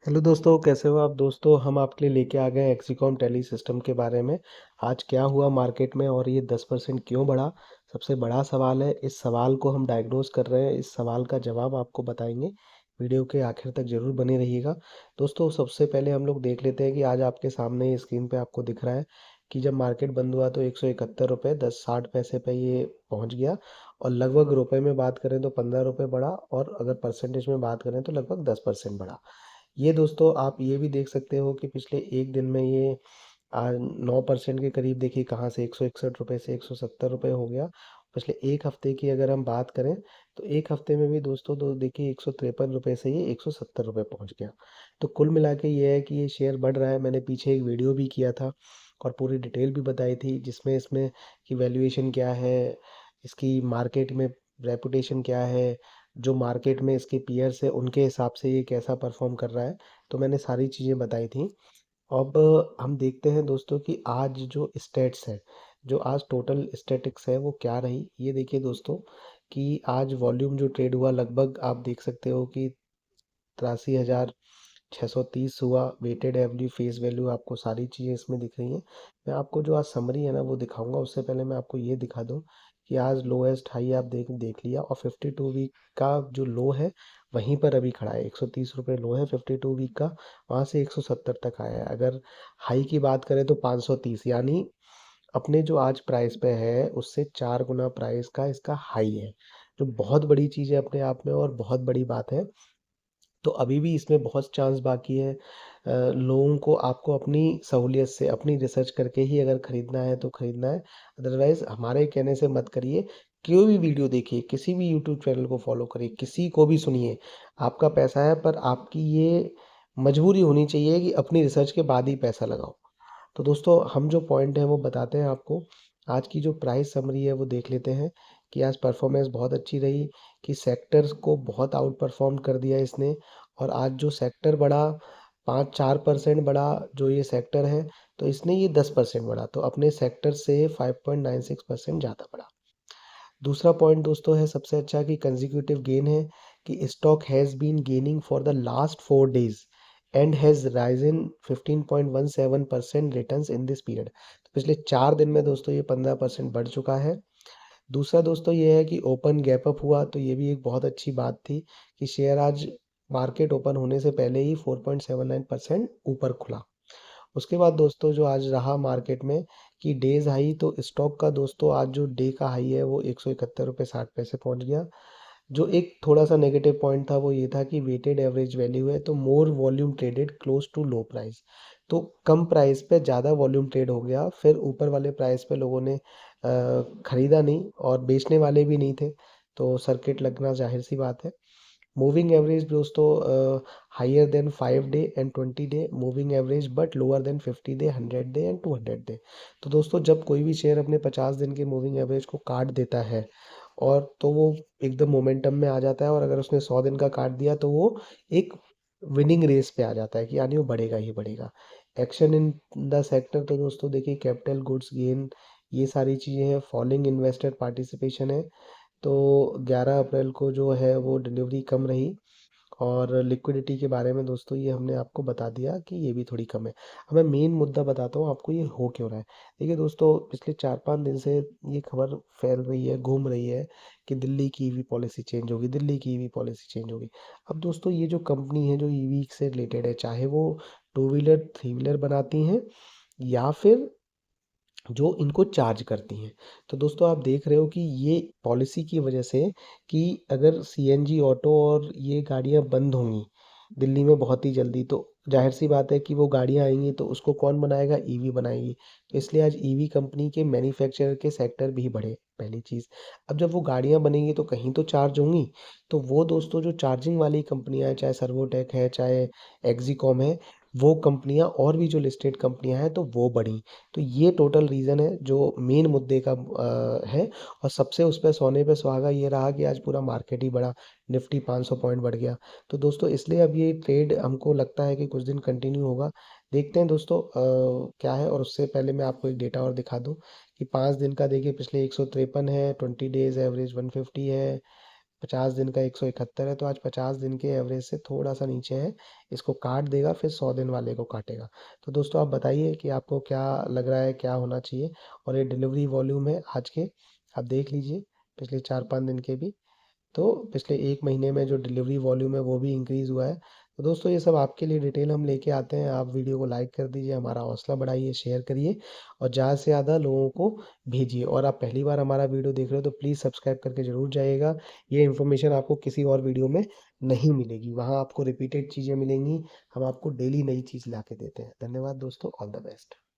Hello दोस्तों, कैसे हो आप? दोस्तों, हम आपके लिए लेके आ गए एक्सीकॉम टैली सिस्टम के बारे में। आज क्या हुआ मार्केट में और ये 10% क्यों बढ़ा? सबसे बड़ा सवाल है। इस सवाल को हम डायग्नोज कर रहे हैं। इस सवाल का जवाब आपको बताएंगे। वीडियो के आखिर तक जरूर बने रहिएगा। दोस्तों, सबसे पहले हम लोग देख लेते हैं कि आज आपके सामने स्क्रीन पे आपको दिख रहा है कि जब मार्केट बंद हुआ तो 171 रुपये 10 60 पैसे पे ये पहुंच गया। और लगभग रुपए में बात करें तो 15 रुपये बढ़ा, और अगर परसेंटेज में बात करें तो लगभग 10% बढ़ा। ये दोस्तों, आप ये भी देख सकते हो कि पिछले एक दिन में ये 9% के करीब, देखिए कहाँ से 161 रुपये से 170 रुपये हो गया। पिछले एक हफ्ते की अगर हम बात करें तो एक हफ्ते में भी दोस्तों तो देखिए 153 रुपये से ये 170 रुपये पहुंच गया। तो कुल मिला के ये है कि ये शेयर बढ़ रहा है। मैंने पीछे एक वीडियो भी किया था और पूरी डिटेल भी बताई थी, जिसमें इसमें कि वैल्यूएशन क्या है, इसकी मार्केट में रेपुटेशन क्या है, जो मार्केट में इसके पीयर्स है उनके हिसाब से ये कैसा परफॉर्म कर रहा है। तो मैंने सारी चीज़ें बताई थी। अब हम देखते हैं दोस्तों कि आज जो स्टेट्स है, जो आज टोटल स्टेटिक्स है वो क्या रही। ये देखिए दोस्तों कि आज वॉल्यूम जो ट्रेड हुआ, लगभग आप देख सकते हो कि 83,630 हुआ। वेटेड एवरेज फेस वैल्यू, आपको सारी चीज़ें इसमें दिख रही हैं। मैं आपको जो आज समरी है ना वो दिखाऊंगा, उससे पहले मैं आपको ये दिखा दूं कि आज लोएस्ट हाई आप देख देख लिया, और 52 वीक का जो लो है वहीं पर अभी खड़ा है। 130 रुपये लो है 52 वीक का, वहाँ से 170 तक आया है। अगर हाई की बात करें तो 530, यानी अपने जो आज प्राइस पे है उससे 4 गुना प्राइस का इसका हाई है, जो बहुत बड़ी चीज़ है अपने आप में और बहुत बड़ी बात है। तो अभी भी इसमें बहुत चांस बाकी है। लोगों को आपको अपनी सहूलियत से, अपनी रिसर्च करके ही अगर ख़रीदना है तो ख़रीदना है। अदरवाइज़ हमारे कहने से मत करिए। कोई भी वीडियो देखिए, किसी भी यूट्यूब चैनल को फॉलो करिए, किसी को भी सुनिए। आपका पैसा है, पर आपकी ये मजबूरी होनी चाहिए कि अपनी रिसर्च के बाद ही पैसा लगाओ। तो दोस्तों, हम जो पॉइंट हैं वो बताते हैं आपको। आज की जो प्राइस समरी है वो देख लेते हैं कि आज परफॉर्मेंस बहुत अच्छी रही, कि सेक्टर्स को बहुत आउट परफॉर्म कर दिया इसने। और आज जो सेक्टर बढ़ा, 5-4% बढ़ा जो ये सेक्टर है, तो इसने ये 10% बढ़ा, तो अपने सेक्टर से 5.96% ज़्यादा बढ़ा। दूसरा पॉइंट दोस्तों है सबसे अच्छा, कि कंजिक्यूटिव गेन है, कि stock has been gaining for the last 4 days and has risen 15.17% returns in this period. तो पिछले 4 दिन में दोस्तों ये 15% बढ़ चुका है। दूसरा दोस्तों ये है कि ओपन गैप अप हुआ, तो ये भी एक बहुत अच्छी बात थी कि शेयर आज मार्केट ओपन होने से पहले ही 4.79% ऊपर खुला। उसके बाद दोस्तों जो आज रहा मार्केट में कि डेज हाई, तो स्टॉक का दोस्तों आज जो डे का हाई है वो 171 रुपये 60 पैसे पहुंच गया। जो एक थोड़ा सा नेगेटिव पॉइंट था वो ये था कि वेटेड एवरेज वैल्यू है, तो more volume traded close to low price. तो कम प्राइस पे ज़्यादा वॉल्यूम ट्रेड हो गया, फिर ऊपर वाले प्राइस पे लोगों ने खरीदा नहीं और बेचने वाले भी नहीं थे, तो सर्किट लगना जाहिर सी बात है। मूविंग एवरेज दोस्तों higher than 5 day and 20 day moving average, but lower than 50 day 100 day and 200 day. तो दोस्तों, जब कोई भी शेयर अपने 50 दिन के मूविंग एवरेज को काट देता है, और तो वो एकदम मोमेंटम में आ जाता है, और अगर उसने 100 दिन का काट दिया तो वो एक विनिंग रेस पे आ जाता है कि यानी वो बढ़ेगा ही बढ़ेगा। एक्शन इन द सेक्टर, तो दोस्तों देखिए कैपिटल गुड्स गेन, ये सारी चीज़ें हैं। फॉलिंग इन्वेस्टर पार्टिसिपेशन है, तो 11 अप्रैल को जो है वो डिलीवरी कम रही। और लिक्विडिटी के बारे में दोस्तों ये हमने आपको बता दिया कि ये भी थोड़ी कम है। अब मैं मेन मुद्दा बताता हूँ आपको ये हो क्यों रहा है। देखिए दोस्तों, पिछले 4-5 दिन से ये खबर फैल रही है, घूम रही है कि दिल्ली की ईवी पॉलिसी चेंज होगी, दिल्ली की ईवी पॉलिसी चेंज होगी। अब दोस्तों, ये जो कंपनी है जो ईवी से रिलेटेड है, चाहे वो टू व्हीलर थ्री व्हीलर बनाती हैं या फिर जो इनको चार्ज करती हैं, तो दोस्तों आप देख रहे हो कि ये पॉलिसी की वजह से, कि अगर सीएनजी ऑटो और ये गाड़ियां बंद होंगी दिल्ली में बहुत ही जल्दी, तो जाहिर सी बात है कि वो गाड़ियां आएंगी तो उसको कौन बनाएगा? ईवी बनाएगी। तो इसलिए आज ईवी कंपनी के मैन्युफैक्चरर के सेक्टर भी बढ़े, पहली चीज़। अब जब वो गाड़ियां बनेंगी तो कहीं तो चार्ज होंगी, तो वो दोस्तों जो चार्जिंग वाली कंपनियां हैं, चाहे सर्वोटेक है, चाहे एक्सिकॉम है, वो कंपनियां और भी जो लिस्टेड कंपनियां हैं तो वो बढ़ी। तो ये टोटल रीज़न है जो मेन मुद्दे का है। और सबसे उस पे सोने पे सुहागा ये रहा कि आज पूरा मार्केट ही बढ़ा, निफ्टी 500 पॉइंट बढ़ गया। तो दोस्तों इसलिए अब ये ट्रेड हमको लगता है कि कुछ दिन कंटिन्यू होगा। देखते हैं दोस्तों क्या है। और उससे पहले मैं आपको एक डेटा और दिखा दूं कि 5 दिन का देखिए पिछले 153 है, 20 डेज एवरेज 150 है, 50 दिन का 171 है, तो आज 50 दिन के एवरेज से थोड़ा सा नीचे है। इसको काट देगा, फिर 100 दिन वाले को काटेगा। तो दोस्तों आप बताइए कि आपको क्या लग रहा है, क्या होना चाहिए। और ये डिलीवरी वॉल्यूम है आज के, आप देख लीजिए पिछले 4-5 दिन के भी। तो पिछले 1 महीने में जो डिलीवरी वॉल्यूम है वो भी इंक्रीज़ हुआ है। तो दोस्तों ये सब आपके लिए डिटेल हम लेके आते हैं। आप वीडियो को लाइक कर दीजिए, हमारा हौसला बढ़ाइए, शेयर करिए और ज़्यादा से ज़्यादा लोगों को भेजिए। और आप पहली बार हमारा वीडियो देख रहे हो तो प्लीज़ सब्सक्राइब करके ज़रूर जाइएगा। ये इन्फॉर्मेशन आपको किसी और वीडियो में नहीं मिलेगी, वहाँ आपको रिपीटेड चीज़ें मिलेंगी। हम आपको डेली नई चीज़ ला के देते हैं। धन्यवाद दोस्तों, ऑल द बेस्ट।